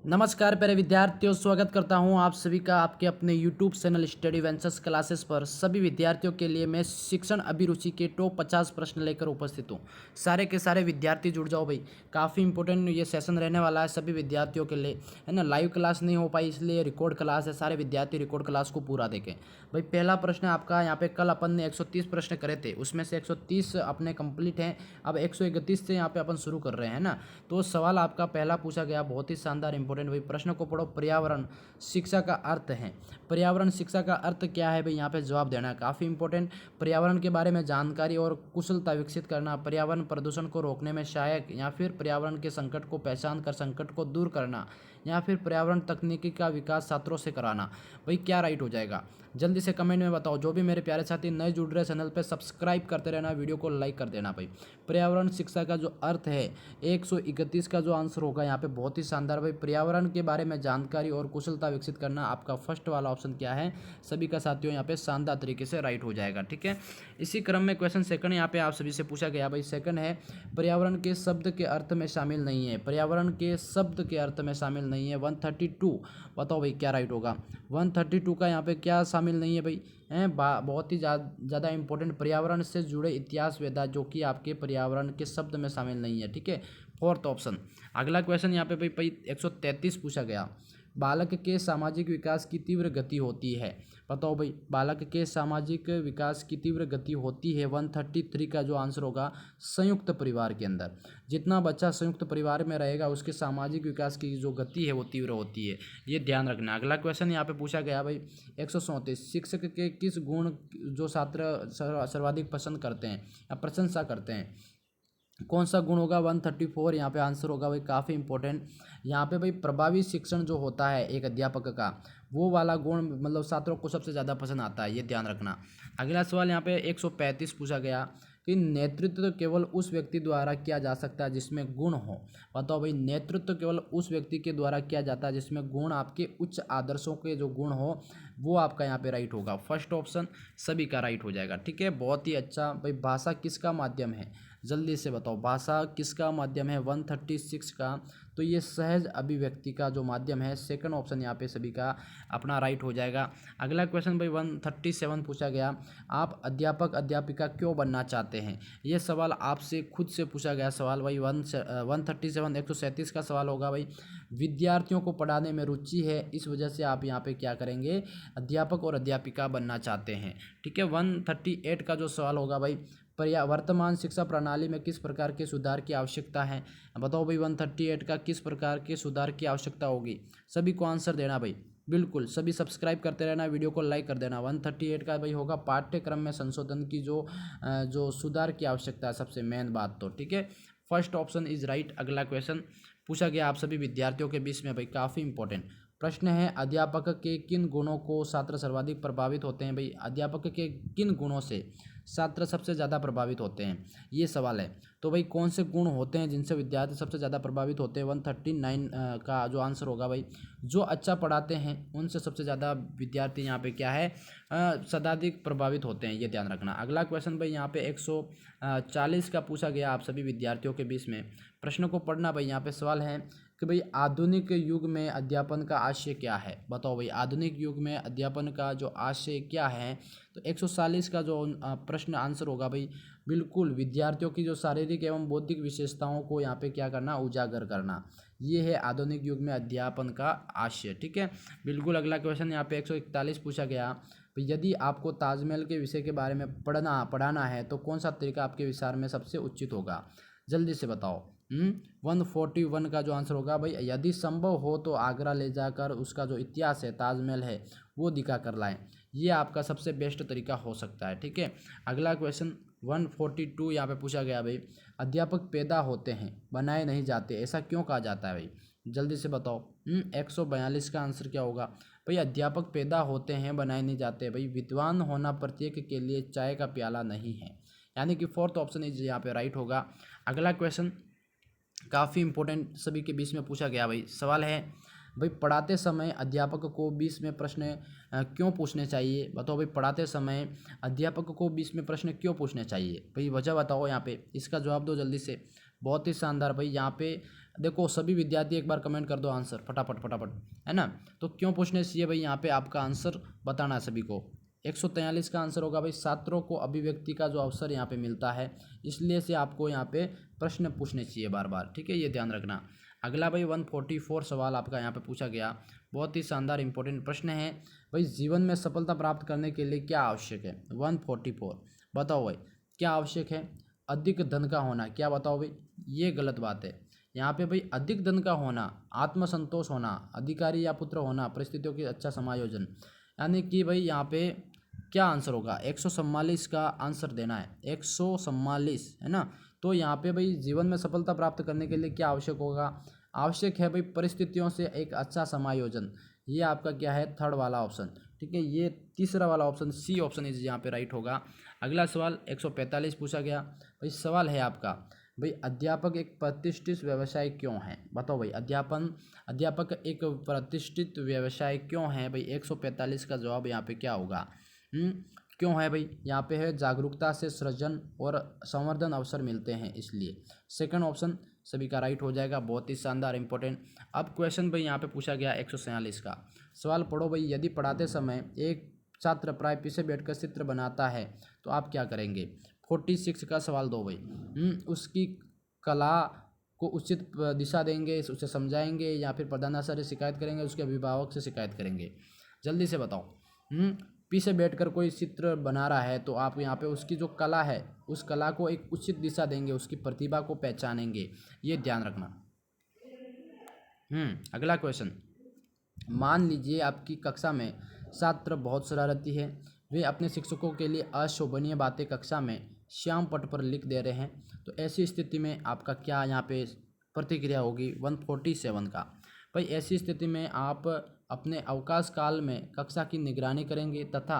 नमस्कार प्यारे विद्यार्थियों, स्वागत करता हूं आप सभी का आपके अपने YouTube channel study ventures classes पर। सभी विद्यार्थियों के लिए मैं शिक्षण अभिरुचि के टॉप 50 प्रश्न लेकर उपस्थित हूं। सारे के सारे विद्यार्थी जुड़ जाओ भाई, काफ़ी इंपॉर्टेंट ये सेशन रहने वाला है सभी विद्यार्थियों के लिए, है ना। लाइव क्लास नहीं हो पाई इसलिए रिकॉर्ड क्लास है, सारे विद्यार्थी रिकॉर्ड क्लास को पूरा देखें भाई। पहला प्रश्न आपका यहाँ पे, कल अपन ने 130 प्रश्न करे थे, उसमें से 130 अपने कंप्लीट हैं। अब 131 से यहाँ पे अपन शुरू कर रहे हैं ना। तो सवाल आपका पहला पूछा गया, बहुत ही शानदार इंपॉर्टेंट भाई। प्रश्न को पढ़ो। पर्यावरण शिक्षा का अर्थ है। पर्यावरण शिक्षा का अर्थ क्या है भाई, यहाँ पे जवाब देना है, काफ़ी इंपॉर्टेंट। पर्यावरण के बारे में जानकारी और कुशलता विकसित करना, पर्यावरण प्रदूषण को रोकने में सहायक, या फिर पर्यावरण के संकट को पहचान कर संकट को दूर करना, या फिर पर्यावरण तकनीकी का विकास छात्रों से कराना। भाई क्या राइट हो जाएगा, जल्दी से कमेंट में बताओ। जो भी मेरे प्यारे साथी नए जुड़ रहे चैनल पे सब्सक्राइब करते रहना, वीडियो को लाइक कर देना भाई। पर्यावरण शिक्षा का जो अर्थ है 131 का जो आंसर होगा यहाँ पे, बहुत ही शानदार भाई। पर्यावरण के बारे में जानकारी और कुशलता विकसित करना, आपका फर्स्ट वाला ऑप्शन क्या है सभी का साथियों, यहाँ पे शानदार तरीके से राइट हो जाएगा। ठीक है, इसी क्रम में क्वेश्चन सेकंड यहाँ पे आप सभी से पूछा गया भाई। सेकंड है, पर्यावरण के शब्द के अर्थ में शामिल नहीं है। पर्यावरण के शब्द के अर्थ में शामिल नहीं है। 132 बताओ भाई क्या राइट होगा। 132 का यहाँ पे क्या शामिल नहीं है भाई, हैं बहुत ही ज़्यादा इंपॉर्टेंट, पर्यावरण से जुड़े इतिहास वेदा, जो कि आपके पर्यावरण के शब्द में शामिल नहीं है। ठीक है, फोर्थ ऑप्शन। अगला क्वेश्चन यहाँ पे भाई 133 पूछा गया, बालक के सामाजिक विकास की तीव्र गति होती है। बताओ भाई, बालक के सामाजिक विकास की तीव्र गति होती है। 133 का जो आंसर होगा, संयुक्त परिवार के अंदर जितना बच्चा संयुक्त परिवार में रहेगा उसके सामाजिक विकास की जो गति है वो तीव्र होती है, ये ध्यान रखना। अगला क्वेश्चन यहाँ पे पूछा गया भाई 134, शिक्षक के किस गुण जो छात्र सर्वाधिक पसंद करते हैं या प्रशंसा करते हैं, कौन सा गुण होगा। 134 यहाँ पे आंसर होगा भाई, काफ़ी इंपॉर्टेंट। यहाँ पे भाई प्रभावी शिक्षण जो होता है एक अध्यापक का, वो वाला गुण मतलब छात्रों को सबसे ज़्यादा पसंद आता है, ये ध्यान रखना। अगला सवाल यहाँ पे 135 पूछा गया कि नेतृत्व केवल उस व्यक्ति द्वारा किया जा सकता है जिसमें गुण हो। बताओ भाई, नेतृत्व केवल उस व्यक्ति के द्वारा किया जाता है जिसमें गुण, आपके उच्च आदर्शों के जो गुण हो वो आपका यहाँ पे राइट होगा। फर्स्ट ऑप्शन सभी का राइट हो जाएगा। ठीक है, बहुत ही अच्छा भाई। भाषा किसका माध्यम है, जल्दी से बताओ, भाषा किसका माध्यम है 136 का, तो ये सहज अभिव्यक्ति का जो माध्यम है, सेकंड ऑप्शन यहाँ पे सभी का अपना राइट हो जाएगा। अगला क्वेश्चन भाई 137 पूछा गया, आप अध्यापक अध्यापिका क्यों बनना चाहते हैं। ये सवाल आपसे खुद से पूछा गया सवाल भाई। 137 137 का सवाल होगा भाई, विद्यार्थियों को पढ़ाने में रुचि है, इस वजह से आप यहाँ पे क्या करेंगे, अध्यापक और अध्यापिका बनना चाहते हैं। ठीक है, 138 का जो सवाल होगा भाई, वर्तमान शिक्षा प्रणाली में किस प्रकार के सुधार की आवश्यकता है। बताओ भाई 138 का किस प्रकार के सुधार की आवश्यकता होगी, सभी को आंसर देना भाई। बिल्कुल सभी सब्सक्राइब करते रहना, वीडियो को लाइक कर देना। 138 का भाई होगा पाठ्यक्रम में संशोधन की जो सुधार की आवश्यकता है, सबसे मेन बात तो। ठीक है, फर्स्ट ऑप्शन इज राइट। अगला क्वेश्चन पूछा गया आप सभी विद्यार्थियों के बीच में भाई, काफ़ी इंपॉर्टेंट प्रश्न है, अध्यापक के किन गुणों को छात्र सर्वाधिक प्रभावित होते हैं। भाई अध्यापक के किन गुणों से छात्र सबसे ज़्यादा प्रभावित होते हैं, ये सवाल है। तो भाई कौन से गुण होते हैं जिनसे विद्यार्थी सबसे ज़्यादा प्रभावित होते हैं। 139 का जो आंसर होगा भाई, जो अच्छा पढ़ाते हैं उनसे सबसे ज़्यादा विद्यार्थी यहाँ पे क्या है, सर्वाधिक प्रभावित होते हैं, ये ध्यान रखना। अगला क्वेश्चन भाई यहाँ पे 140 का पूछा गया आप सभी विद्यार्थियों के बीच में। प्रश्न को पढ़ना भाई, यहाँ पे सवाल है कि भाई आधुनिक युग में अध्यापन का आशय क्या है। बताओ भाई, आधुनिक युग में अध्यापन का जो आशय क्या है। तो 140 का जो प्रश्न आंसर होगा भाई, बिल्कुल विद्यार्थियों की जो शारीरिक एवं बौद्धिक विशेषताओं को यहाँ पे क्या करना, उजागर करना, ये है आधुनिक युग में अध्यापन का आशय। ठीक है, बिल्कुल। अगला क्वेश्चन यहाँ पे 141 पूछा गया, भाई यदि आपको ताजमहल के विषय के बारे में पढ़ाना है तो कौन सा तरीका आपके विचार में सबसे उचित होगा, जल्दी से बताओ। 141 का जो आंसर होगा भाई, यदि संभव हो तो आगरा ले जाकर उसका जो इतिहास है, ताजमहल है, वो दिखा कर लाएं, ये आपका सबसे बेस्ट तरीका हो सकता है। ठीक है, अगला क्वेश्चन 142 यहाँ पे पूछा गया भाई, अध्यापक पैदा होते हैं बनाए नहीं जाते, ऐसा क्यों कहा जाता है भाई, जल्दी से बताओ। 142 का आंसर क्या होगा भाई, अध्यापक पैदा होते हैं बनाए नहीं जाते। भाई विद्वान होना प्रत्येक के लिए चाय का प्याला नहीं है, यानी कि फोर्थ ऑप्शन इज यहाँ पे राइट होगा। अगला क्वेश्चन काफ़ी इंपॉर्टेंट सभी के बीच में पूछा गया भाई, सवाल है भाई पढ़ाते समय अध्यापक को 20 में प्रश्न क्यों पूछने चाहिए। बताओ भाई, पढ़ाते समय अध्यापक को 20 में प्रश्न क्यों पूछने चाहिए, भाई वजह बताओ यहाँ पे, इसका जवाब दो जल्दी से। बहुत ही शानदार भाई, यहाँ पे देखो सभी विद्यार्थी एक बार कमेंट कर दो आंसर फटाफट फटाफट, है ना। तो क्यों पूछने चाहिए भाई, यहाँ पे आपका आंसर बताना है सभी को। 143 का आंसर होगा भाई, छात्रों को अभिव्यक्ति का जो अवसर यहाँ पे मिलता है, इसलिए से आपको यहाँ पे प्रश्न पूछने चाहिए बार बार, ठीक है, ये ध्यान रखना। अगला भाई 144 सवाल आपका यहाँ पे पूछा गया, बहुत ही शानदार इंपॉर्टेंट प्रश्न है भाई। जीवन में सफलता प्राप्त करने के लिए क्या आवश्यक है? 144 बताओ भाई, क्या आवश्यक है? अधिक धन का होना, क्या बताओ भाई, ये गलत बात है। यहाँ पे भाई अधिक धन का होना, आत्मसंतोष होना, अधिकारी या पुत्र होना, परिस्थितियों की अच्छा समायोजन, यानी कि भाई यहाँ पे क्या आंसर होगा? 144 का आंसर देना है, 144, है ना। तो यहाँ पे भाई जीवन में सफलता प्राप्त करने के लिए क्या आवश्यक होगा? आवश्यक है भाई परिस्थितियों से एक अच्छा समायोजन, ये आपका क्या है? थर्ड वाला ऑप्शन, ठीक है, ये तीसरा वाला ऑप्शन सी ऑप्शन इज यहाँ पे राइट होगा। अगला सवाल 145 पूछा गया भाई, सवाल है आपका भाई, अध्यापक एक प्रतिष्ठित व्यवसाय क्यों है? बताओ भाई, अध्यापक एक प्रतिष्ठित व्यवसाय क्यों है भाई? 145 का जवाब यहाँ पे क्या होगा? क्यों है भाई? यहाँ पे है जागरूकता से सृजन और संवर्धन अवसर मिलते हैं इसलिए। सेकंड ऑप्शन सभी का राइट हो जाएगा, बहुत ही शानदार इंपॉर्टेंट। अब क्वेश्चन भाई यहाँ पे पूछा गया 146 का सवाल पढ़ो भाई, यदि पढ़ाते समय एक छात्र प्राय पीछे बैठकर चित्र बनाता है तो आप क्या करेंगे? 46 का सवाल दो भाई। उसकी कला को उचित दिशा देंगे, उसे समझाएंगे, या फिर प्रधानाचार्य से शिकायत करेंगे, उसके अभिभावक से शिकायत करेंगे? जल्दी से बताओ। पीछे बैठकर कोई चित्र बना रहा है तो आप यहाँ पे उसकी जो कला है उस कला को एक उचित दिशा देंगे, उसकी प्रतिभा को पहचानेंगे, ये ध्यान रखना। अगला क्वेश्चन, मान लीजिए आपकी कक्षा में छात्र बहुत शरारती है, वे अपने शिक्षकों के लिए अशोभनीय बातें कक्षा में श्याम पट पर लिख दे रहे हैं, तो ऐसी स्थिति में आपका क्या यहाँ पे प्रतिक्रिया होगी? 147 का भाई, ऐसी स्थिति में आप अपने अवकाश काल में कक्षा की निगरानी करेंगे तथा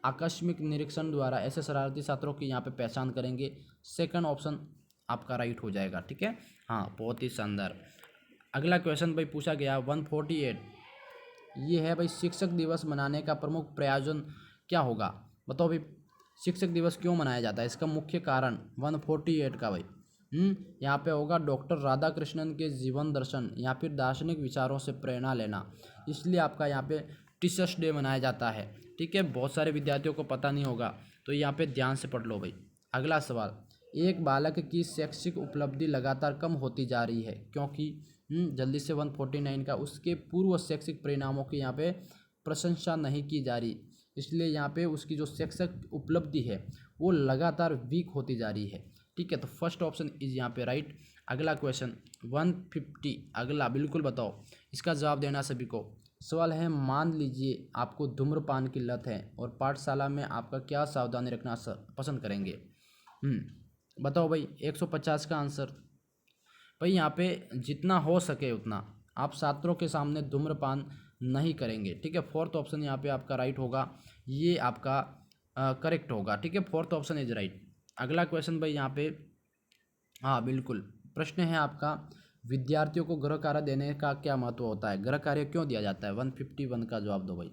आकस्मिक निरीक्षण द्वारा ऐसे शरारती छात्रों की यहाँ पे पहचान करेंगे। सेकंड ऑप्शन आपका राइट हो जाएगा, ठीक है, हाँ, बहुत ही शानदार। अगला क्वेश्चन भाई पूछा गया 148, ये है भाई, शिक्षक दिवस मनाने का प्रमुख प्रयोजन क्या होगा? बताओ भाई, शिक्षक दिवस क्यों मनाया जाता है, इसका मुख्य कारण 148 का भाई। यहाँ पे होगा डॉक्टर राधाकृष्णन के जीवन दर्शन या फिर दार्शनिक विचारों से प्रेरणा लेना, इसलिए आपका यहाँ पे टीचर्स डे मनाया जाता है, ठीक है। बहुत सारे विद्यार्थियों को पता नहीं होगा, तो यहाँ पे ध्यान से पढ़ लो भाई। अगला सवाल, एक बालक की शैक्षिक उपलब्धि लगातार कम होती जा रही है क्योंकि जल्दी से 149 का, उसके पूर्व शैक्षिक परिणामों की यहाँ पे प्रशंसा नहीं की जा रही, इसलिए यहाँ पे उसकी जो शैक्षिक उपलब्धि है वो लगातार वीक होती जा रही है, ठीक है। तो फर्स्ट ऑप्शन इज यहाँ पे राइट। अगला क्वेश्चन 150, अगला बिल्कुल बताओ, इसका जवाब देना सभी को। सवाल है, मान लीजिए आपको धूम्रपान की लत है और पाठशाला में आपका क्या सावधानी रखना पसंद करेंगे? बताओ भाई, 150 का आंसर भाई, यहाँ पे जितना हो सके उतना आप छात्रों के सामने धूम्रपान नहीं करेंगे, ठीक है। फोर्थ ऑप्शन यहाँ पे आपका राइट होगा, ये आपका करेक्ट होगा, ठीक है, फोर्थ ऑप्शन इज राइट। अगला क्वेश्चन भाई यहाँ पे, हाँ बिल्कुल, प्रश्न है आपका, विद्यार्थियों को गृह कार्य देने का क्या महत्व होता है? गृह कार्य क्यों दिया जाता है? 151 का जवाब दो भाई।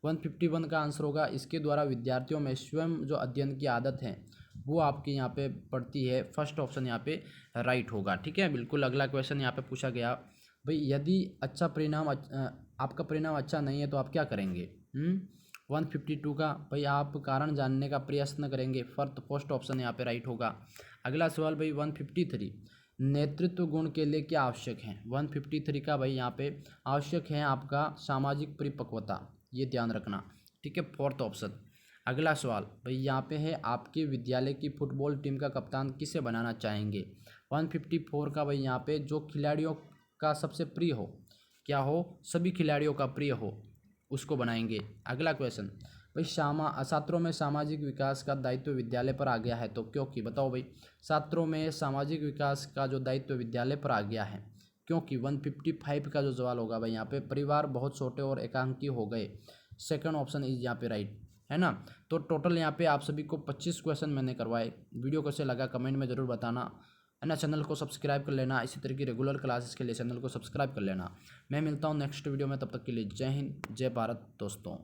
151 का आंसर होगा, इसके द्वारा विद्यार्थियों में स्वयं जो अध्ययन की आदत है वो आपके यहाँ पे पड़ती है। फर्स्ट ऑप्शन यहाँ पे राइट होगा, ठीक है, बिल्कुल। अगला क्वेश्चन यहाँ पे पूछा गया भाई, यदि अच्छा परिणाम आपका परिणाम अच्छा नहीं है तो आप क्या करेंगे? 152 का भाई, आप कारण जानने का प्रयत्न करेंगे। फर्स्ट ऑप्शन यहाँ पे राइट होगा। अगला सवाल भाई 153, नेतृत्व गुण के लिए क्या आवश्यक है? 153 का भाई यहाँ पे आवश्यक है आपका सामाजिक परिपक्वता, ये ध्यान रखना, ठीक है, फोर्थ ऑप्शन। अगला सवाल भाई यहाँ पे है, आपके विद्यालय की फुटबॉल टीम का कप्तान किसे बनाना चाहेंगे? 154 का भाई यहाँ पे, जो खिलाड़ियों का सबसे प्रिय हो, क्या हो, सभी खिलाड़ियों का प्रिय हो, उसको बनाएंगे। अगला क्वेश्चन भाई, छात्रों में सामाजिक विकास का दायित्व विद्यालय पर आ गया है तो क्योंकि? बताओ भाई, छात्रों में सामाजिक विकास का जो दायित्व विद्यालय पर आ गया है क्योंकि? 155 का जो सवाल होगा भाई यहाँ पे, परिवार बहुत छोटे और एकांकी हो गए। सेकंड ऑप्शन इज यहाँ पे राइट, है ना। तो टोटल यहाँ पे आप सभी को 25 क्वेश्चन मैंने करवाए। वीडियो कैसे लगा कमेंट में ज़रूर बताना, है ना। चैनल को सब्सक्राइब कर लेना, इसी तरह की रेगुलर क्लासेस के लिए चैनल को सब्सक्राइब कर लेना। मैं मिलता हूँ नेक्स्ट वीडियो में, तब तक के लिए जय हिंद, जय भारत दोस्तों।